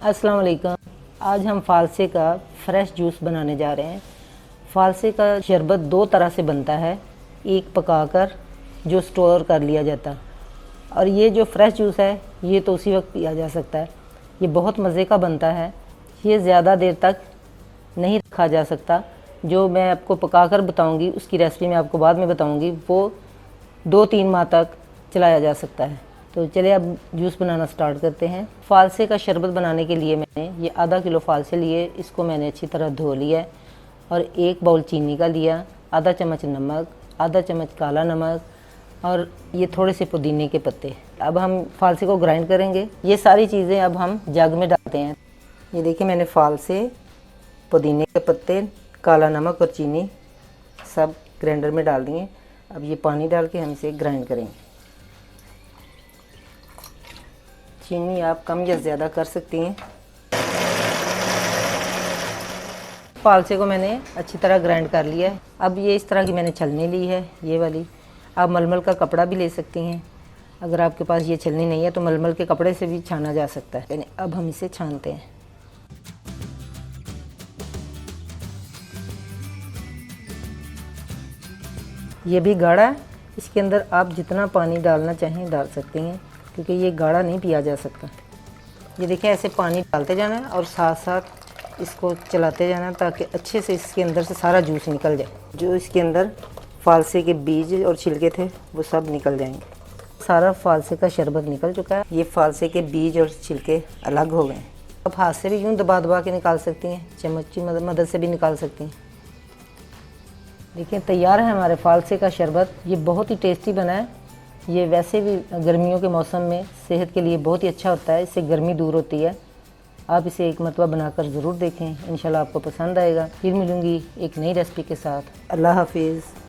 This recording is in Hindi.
अस्सलाम वालेकुम। आज हम फालसे का फ़्रेश जूस बनाने जा रहे हैं। फालसे का शरबत दो तरह से बनता है, एक पकाकर जो स्टोर कर लिया जाता, और ये जो फ़्रेश जूस है ये तो उसी वक्त पिया जा सकता है। ये बहुत मज़े का बनता है, ये ज़्यादा देर तक नहीं रखा जा सकता। जो मैं आपको पकाकर बताऊंगी उसकी रेसिपी मैं आपको बाद में बताऊंगी, वो 2-3 माह तक चलाया जा सकता है। तो चलिए अब जूस बनाना स्टार्ट करते हैं। फालसे का शरबत बनाने के लिए मैंने ये आधा किलो फालसे लिए, इसको मैंने अच्छी तरह धो लिया है, और 1 बाउल चीनी का लिया, आधा चम्मच नमक, आधा चम्मच काला नमक, और ये थोड़े से पुदीने के पत्ते। अब हम फालसे को ग्राइंड करेंगे। ये सारी चीज़ें अब हम जग में डालते हैं। ये देखिए मैंने फालसे, पुदीने के पत्ते, काला नमक और चीनी सब ग्राइंडर में डाल दिए। अब ये पानी डाल के हम इसे ग्राइंड करेंगे। चीनी आप कम या ज़्यादा कर सकती हैं। फालसे को मैंने अच्छी तरह ग्राइंड कर लिया है। अब ये इस तरह की मैंने छलनी ली है, ये वाली। आप मलमल का कपड़ा भी ले सकती हैं। अगर आपके पास ये छलनी नहीं है तो मलमल के कपड़े से भी छाना जा सकता है। यानी अब हम इसे छानते हैं। ये भी गाढ़ा है, इसके अंदर आप जितना पानी डालना चाहें डाल सकती हैं, क्योंकि ये गाढ़ा नहीं पिया जा सकता। ये देखिए ऐसे पानी डालते जाना है और साथ साथ इसको चलाते जाना, ताकि अच्छे से इसके अंदर से सारा जूस निकल जाए। जो इसके अंदर फालसे के बीज और छिलके थे वो सब निकल जाएंगे। सारा फालसे का शरबत निकल चुका है। ये फालसे के बीज और छिलके अलग हो गए। आप हाथ से भी यूँ दबा दबा के निकाल सकती हैं, चम्मच की मदद से भी निकाल सकती हैं। देखिए तैयार है हमारे फालसे का शरबत। ये बहुत ही टेस्टी बना है। ये वैसे भी गर्मियों के मौसम में सेहत के लिए बहुत ही अच्छा होता है, इससे गर्मी दूर होती है। आप इसे एक मरतबा बनाकर ज़रूर देखें, इंशाल्लाह आपको पसंद आएगा। फिर मिलूँगी एक नई रेसिपी के साथ। अल्लाह हाफिज़।